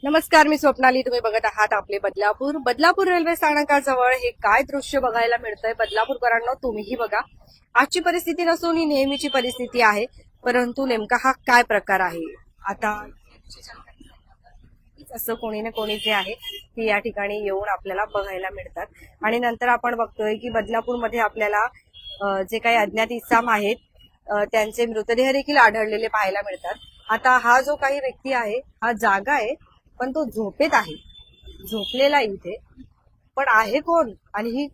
नमस्कार, मी स्वप्नाली. तुम्ही बघत आहात आपले बदलापूर रेल्वे स्थानकाजवळ हे काय दृश्य बघायला मिळतंय. बदलापूरकरांनो, तुम्हीही बघा. आजची परिस्थिती नसून ही नेहमीची परिस्थिती आहे, परंतु नेमका हा काय प्रकार आहे आता असं कोणी ना कोणी जे आहे की या ठिकाणी येऊन आपल्याला बघायला मिळतात. आणि नंतर आपण बघतोय की बदलापूरमध्ये आपल्याला जे काही अज्ञात इस्साम आहेत त्यांचे मृतदेह देखील आढळलेले पाहायला मिळतात. आता हा जो काही व्यक्ती आहे हा जागा आहे, पण तो झोपेत आहे, झोपलेला इथे. पण आहे कोण आणि ही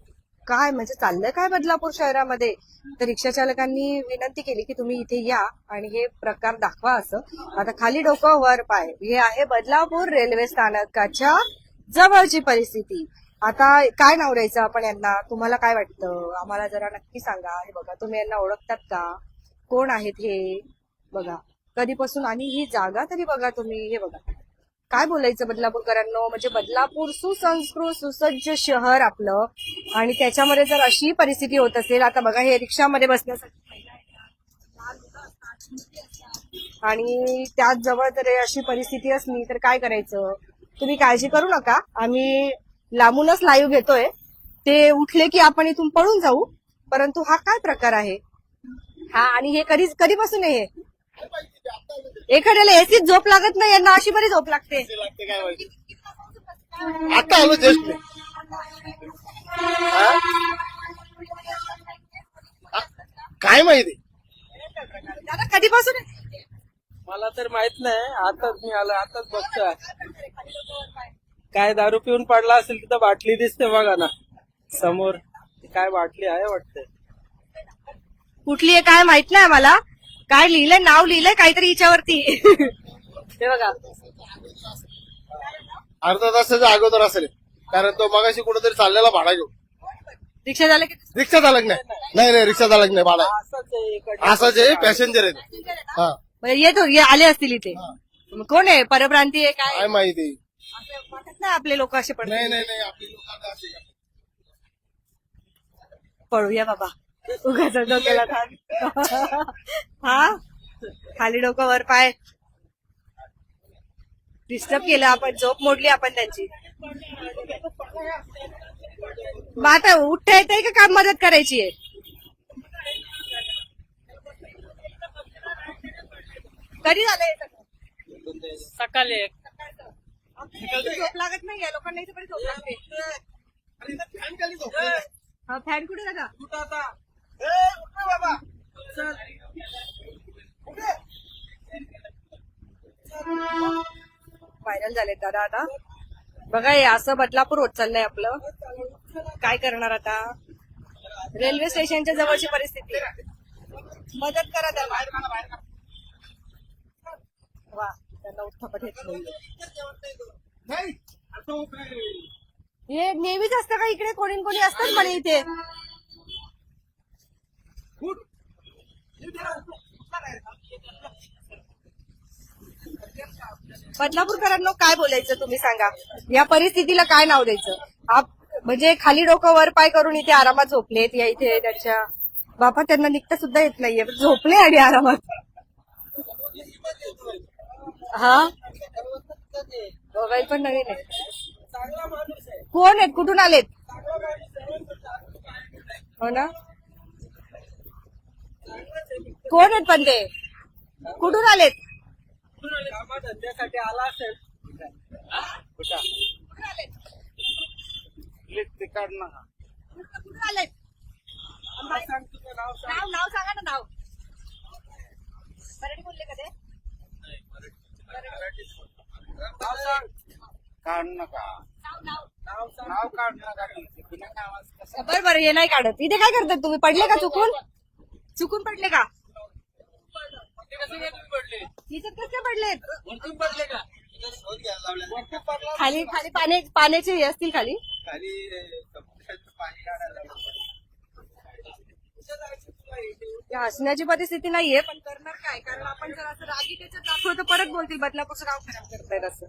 काय म्हणजे चाललंय काय बदलापूर शहरामध्ये. तर रिक्षा चालकांनी विनंती केली की तुम्ही इथे या आणि हे प्रकार दाखवा असं. आता खाली डोकं वर पाय, हे आहे बदलापूर रेल्वे स्थानकाच्या जवळची परिस्थिती. आता काय नाव द्यायचं आपण यांना, तुम्हाला काय वाटतं आम्हाला जरा नक्की सांगा. हे बघा, तुम्ही यांना ओळखतात का, कोण आहेत हे बघा, कधीपासून. आणि ही जागा तरी बघा तुम्ही. हे बघा, काय बोलायचं बदलापूरकरांनो. म्हणजे बदलापूर सुसंस्कृत सुसज्ज शहर आपलं, आणि त्याच्यामध्ये जर अशी परिस्थिती होत असेल. आता बघा, हे रिक्षामध्ये बसण्यासाठी आणि त्याच जवळ जर अशी परिस्थिती असली तर काय करायचं. तुम्ही काळजी करू नका, आम्ही लांबूनच लाईव्ह घेतोय. ते उठले की आपण इथून पळून जाऊ. परंतु हा काय प्रकार आहे हा, आणि हे कधीपासून आहे. एखाद्याला एसीत झोप लागत नाही, यांना अशी बरी झोप लागते. आता आलो जस्ट. काय माहिती दादा कधीपासून आहे? मला तर माहित नाही, आताच मी आलो, आताच बघतोय. काय दारू पिऊन पडला असेल तिथं बाटली दिसते बघा ना समोर. काय बाटली आहे वाटते. कुठली आहे काय माहित नाही मला. काय लिहिलंय, नाव लिहिलंय काहीतरी हिच्यावरती. हे बघा, अर्धा तासाच्या अगोदर असेल, कारण तो मगाशी कुठेतरी चाललेला भाडा घेऊ. रिक्षा झालं की रिक्षा चालक नाही रिक्षा चालक नाही, भाडा असंच आहे इकडे. असाच आहे, पॅसेंजर आहे. हा, येतो आले असतील इथे. मग कोण आहे, परप्रांती आहे काय काय माहिती. असं वाटत नाही आपले लोक असे पडतात. नाही आपली लोक आता अशी आहे. पळूया बाबा, उगाच डोक्याला ताण. हा, खाली डोकं वर पाय. डिस्टर्ब केलं आपण, झोप मोडली आपण त्यांची. मग आता उठता येतंय का काम मदत करायची आहे. कधी झालंय सकाळी झोप लागत नाही या लोकांना, इथे पण झोप लागते. हा, फॅन कुठे जागा. व्हायरल झाले दादा आता. बघा, हे असं बदलापूर होत चाललंय आपलं. काय करणार आता. रेल्वे स्टेशनच्या जवळची परिस्थिती. मदत करा त्याला. वा, त्यांना उत्थापट येत नाही. हे नेहमीच असतं का इकडे, कोणी कोणी असतात म्हणे इथे. बदलापूरकरांनो, काय बोलायचं तुम्ही सांगा. या परिस्थितीला काय नाव द्यायचं. म्हणजे खाली डोकं वर पाय करून इथे आरामात झोपलेत. या इथे त्यांच्या बापा त्यांना निघता सुद्धा येत नाहीये, झोपले आणि आरामात. हा, मोबाईल पण नवीन आहे. कोण आहेत, कुठून आलेत. हो ना, कोण आहेत पण ते, कुठून आलेत. धंद्यासाठी आला असेल. काढ ना. कुठून आलेत. नाव सांगा ना, नाव. मराठी बोलले का ते. काढ नका. नाव काढ नका. बरं हे नाही काढत. इथे काय करतात तुम्ही, पडले का चुकून पडले का. इथे कसे पडलेत. खाली पाण्याचे हे असतील खाली. हसण्याची परिस्थिती नाहीये, पण करणार काय. कारण आपण जर असं रागी त्याच्यात दाखवलं तर परत बोलतील बदलापूरचं नाव खराब करतायत असं.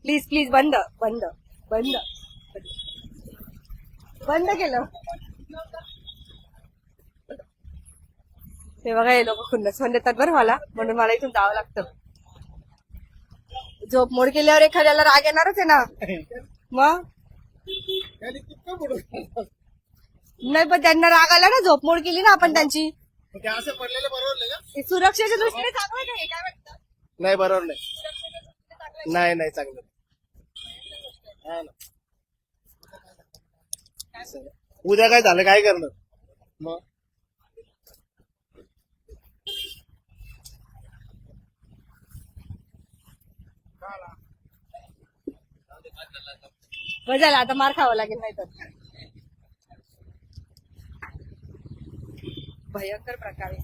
प्लीज बंद केलं. ते बघा, हे लोक खुन्नस पण देतात बरं मला, म्हणून मला इथून जावं लागतं. झोपमोड केल्यावर एखाद्याला राग येणारच आहे ना. मग त्याने तितकं पुढं नाही, पण त्यांना राग आला ना, झोपमोड केली ना आपण त्यांची. ते असं पडलेलं बरोबर नाही का? हे सुरक्षेच्या दृष्टीने चांगलं नाही, काय वाटतं? नाही बरोबर नाही. नाही नाही चांगलं नाही. हा ना. उद्या काय झालं काय करणार मग? बरं झालं, आता मार खावा लागेल नाही तर. भयंकर प्रकारे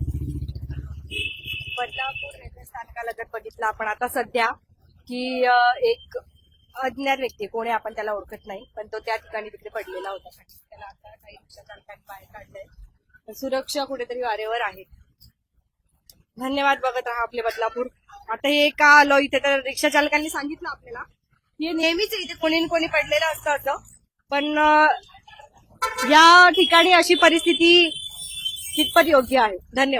बदलापूर रेल्वे स्थानकाला जर बघितलं आपण आता सध्या की एक अज्ञात व्यक्ती, कोणी आपण त्याला ओळखत नाही, पण तो त्या ठिकाणी तिकडे पडलेला होता. त्याला आता काही रिक्षा चालकांनी बाहेर काढलंय. सुरक्षा कुठेतरी वारेवर आहे. धन्यवाद. बघत राहा आपले बदलापूर. आता हे का आलो इथे, तर रिक्षा चालकांनी सांगितलं आपल्याला हे नेहमीच इथे कोणी न कोणी पडलेलं असतं असं, पण या ठिकाणी अशी परिस्थिती कितपत योग्य आहे. धन्यवाद.